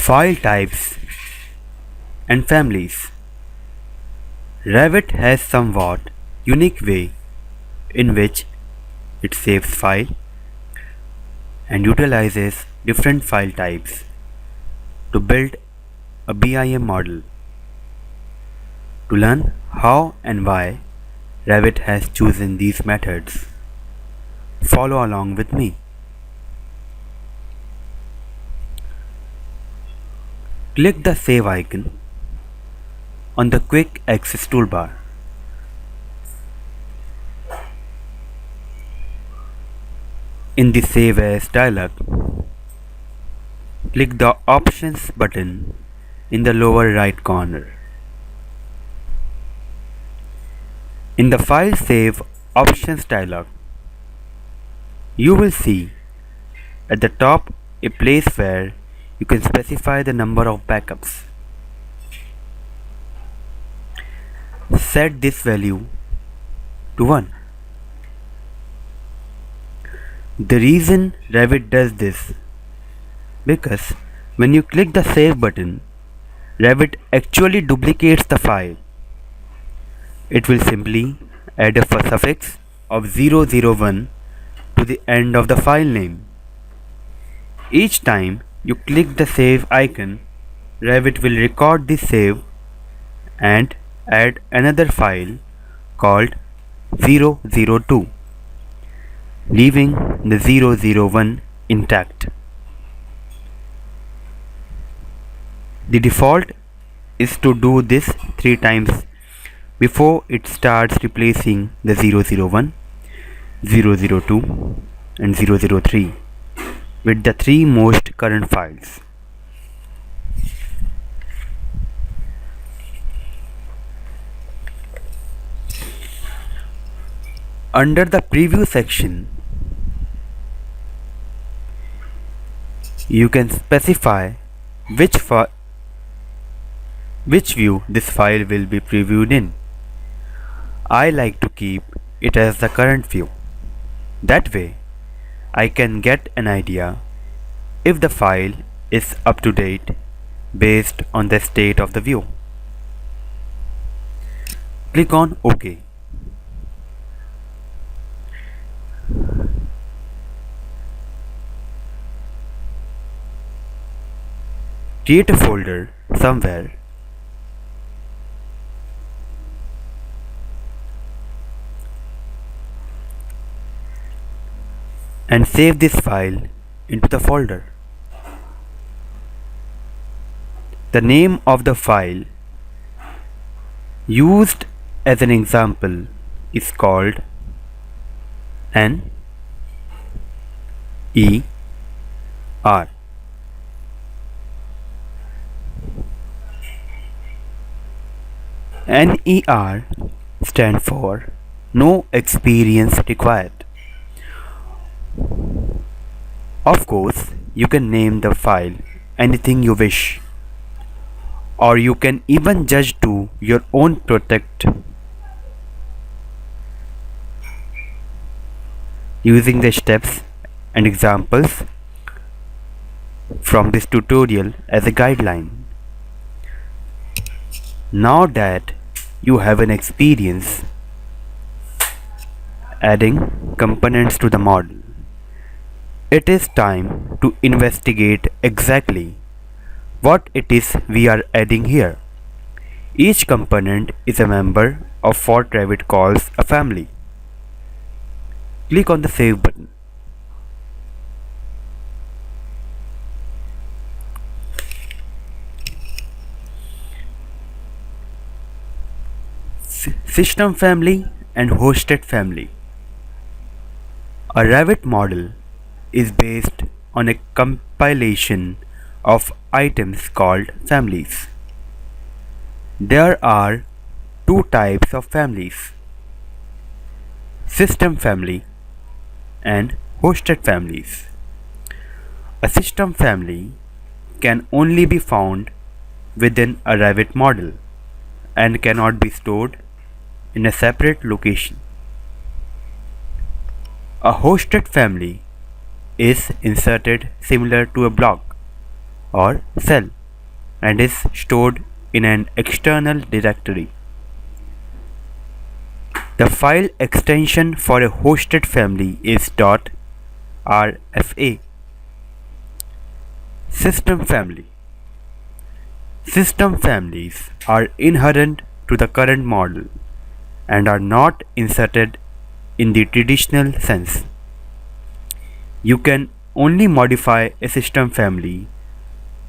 File types and families. Revit has somewhat unique way in which it saves file and utilizes different file types to build a BIM model. To learn how and why Revit has chosen these methods, follow along with me. Click the Save icon on the Quick Access toolbar. In the Save As dialog, click the Options button in the lower right corner. In the File Save Options dialog, you will see at the top a place where you can specify the number of backups. Set this value to 1. The reason Revit does this because when you click the Save button, Revit actually duplicates the file. It will simply add a suffix of 001 to the end of the file name. Each time you click the Save icon, Revit will record the save and add another file called 002, leaving the 001 intact. The default is to do this 3 times before it starts replacing the 001, 002 and 003 with the 3 most current files. Under the preview section, you can specify which view this file will be previewed in. I like to keep it as the current view. That way, I can get an idea if the file is up to date based on the state of the view. Click on OK. Create a folder somewhere and save this file into the folder. The name of the file used as an example is called NER. NER stands for No Experience Required. Of course, you can name the file anything you wish, or you can even judge to your own protect using the steps and examples from this tutorial as a guideline. Now that you have an experience adding components to the model, it is time to investigate exactly what it is we are adding here. Each component is a member of what Revit calls a family. Click on the Save button. System family and hosted family. A Revit model is based on a compilation of items called families. There are 2 types of families: system family and hosted families. A system family can only be found within a Revit model and cannot be stored in a separate location. A hosted family is inserted similar to a block or cell and is stored in an external directory. The file extension for a hosted family is .rfa. System family. System families are inherent to the current model and are not inserted in the traditional sense. You can only modify a system family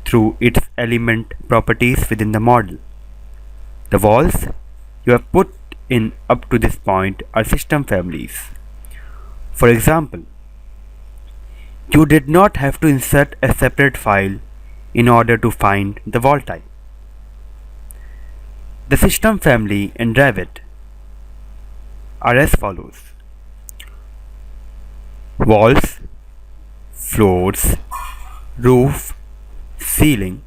through its element properties within the model. The walls you have put in up to this point are system families. For example, you did not have to insert a separate file in order to find the wall type. The system family in Revit are as follows: walls, floors, roof, ceiling,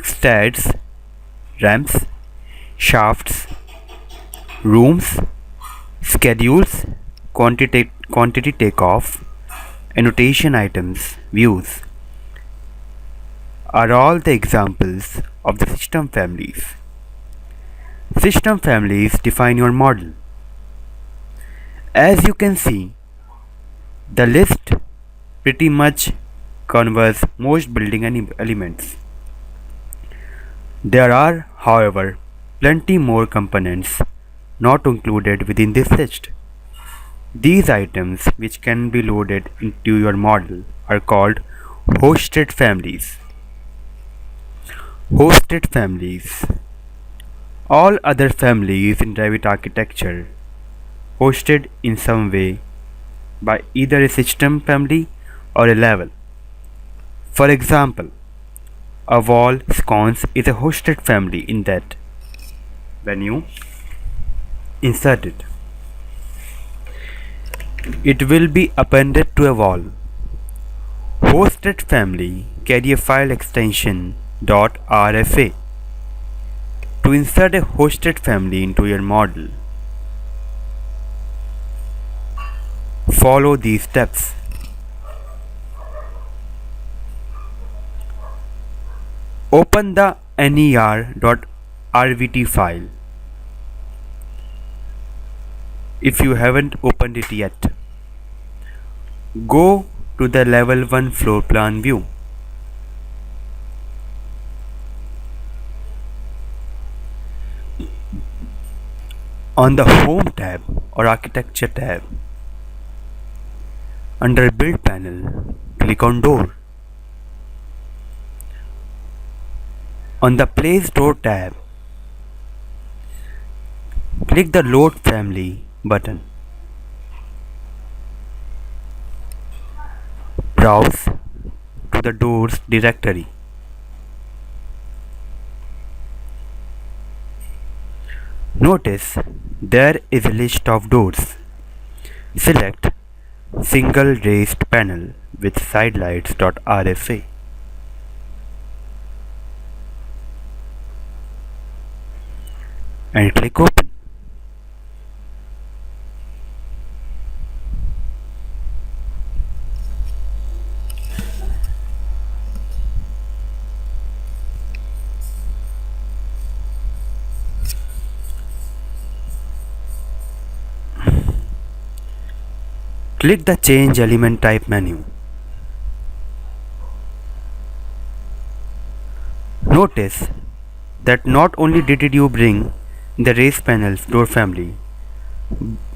stairs, ramps, shafts, rooms, schedules, quantity takeoff, annotation items, views are all the examples of the system families. System families define your model. As you can see, the list pretty much covers most building elements. There are, however, plenty more components not included within this list. These items, which can be loaded into your model, are called hosted families. Hosted families. All other families in Revit architecture hosted in some way by either a system family or a level. For example, a wall sconce is a hosted family in that when you insert it, it will be appended to a wall. Hosted family carry a file extension .rfa. To insert a hosted family into your model, follow these steps. Open the ner.rvt file if you haven't opened it yet. Go to the level 1 floor plan view. On the Home tab or Architecture tab, under Build panel, click on Door. On the Place Door tab, click the Load Family button. Browse to the Doors directory. Notice there is a list of doors. Select Single Raised Panel with Sidelights.rfa. and click Open. Click the Change Element Type menu. Notice that not only did you bring the raised panels door family,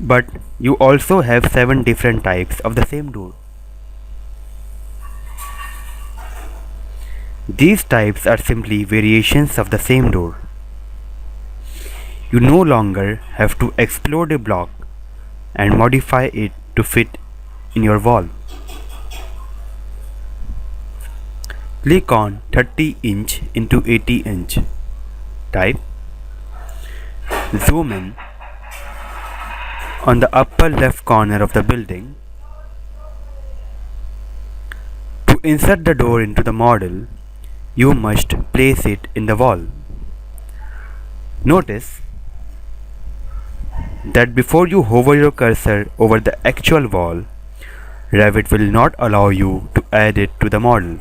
but you also have 7 different types of the same door. These types are simply variations of the same door. You no longer have to explode a block and modify it to fit in your wall. Click on 30 inch into 80 inch. Type. Zoom in on the upper left corner of the building. To insert the door into the model, you must place it in the wall. Notice that before you hover your cursor over the actual wall, Revit will not allow you to add it to the model.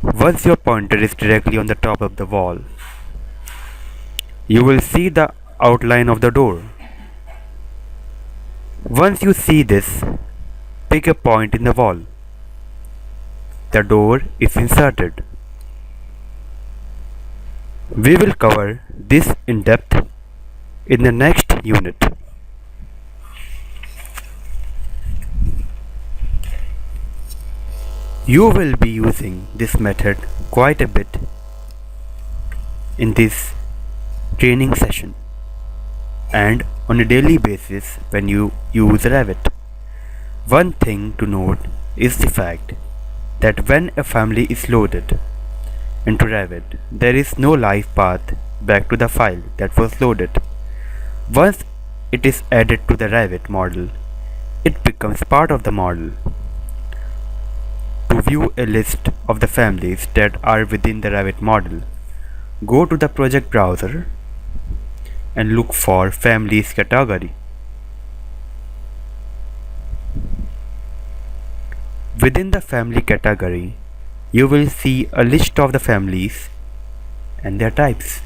Once your pointer is directly on the top of the wall, you will see the outline of the door. Once you see this, pick a point in the wall. The door is inserted. We will cover this in depth in the next unit. You will be using this method quite a bit in this training session and on a daily basis when you use Revit. One thing to note is the fact that when a family is loaded into Revit, there is no live path back to the file that was loaded. Once it is added to the Revit model, it becomes part of the model. To view a list of the families that are within the Revit model, go to the project browser and look for families category. Within the family category, you will see a list of the families and their types.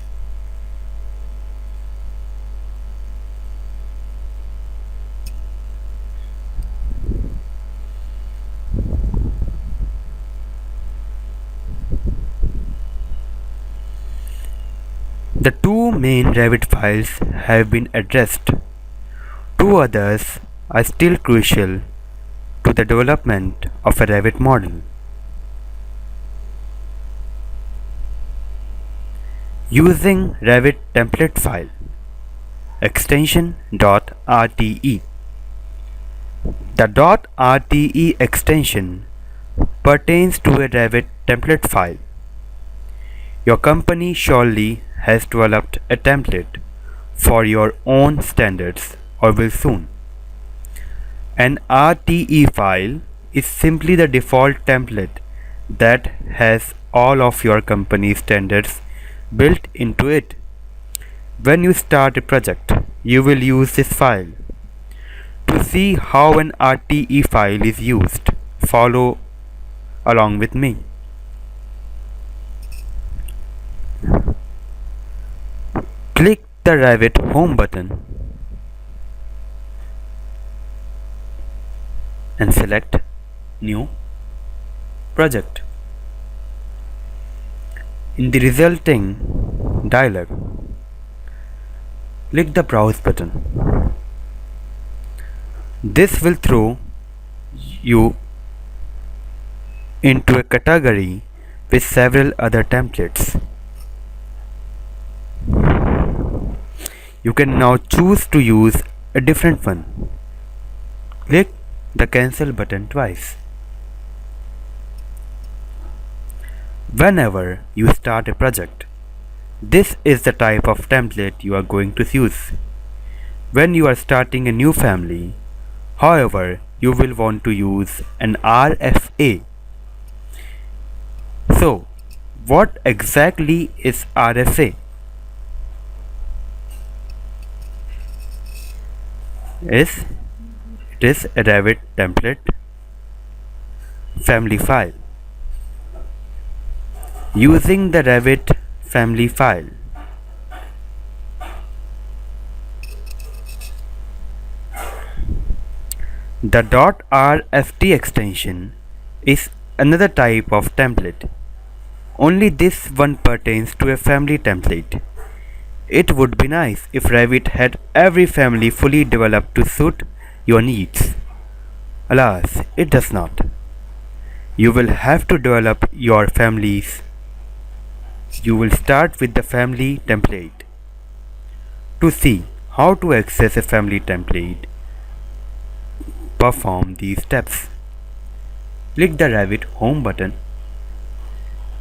The two main Revit files have been addressed. Two others are still crucial to the development of a Revit model. Using Revit template file extension .rte. The .rte extension pertains to a Revit template file. Your company surely has developed a template for your own standards or will soon. An RTE file is simply the default template that has all of your company's standards built into it. When you start a project, you will use this file. To see how an RTE file is used, follow along with me. Click the Revit Home button and select New Project. In the resulting dialog, click the Browse button. This will throw you into a category with several other templates. You can now choose to use a different one. Click the Cancel button twice. Whenever you start a project, this is the type of template you are going to use. When you are starting a new family, however, you will want to use an RFA. So, what exactly is RFA? It is a Revit template family file. Using the Revit family file, the .rft extension is another type of template. Only this one pertains to a family template. It would be nice if Revit had every family fully developed to suit your needs. Alas, it does not. You will have to develop your families. You will start with the family template. To see how to access a family template, perform these steps. Click the Revit Home button.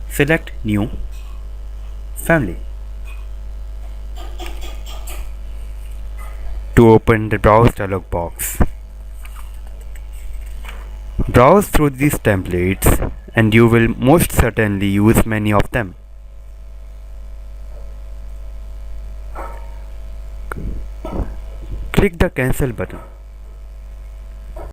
Select New Family. To open the Browse dialog box, browse through these templates and you will most certainly use many of them. Click the Cancel button.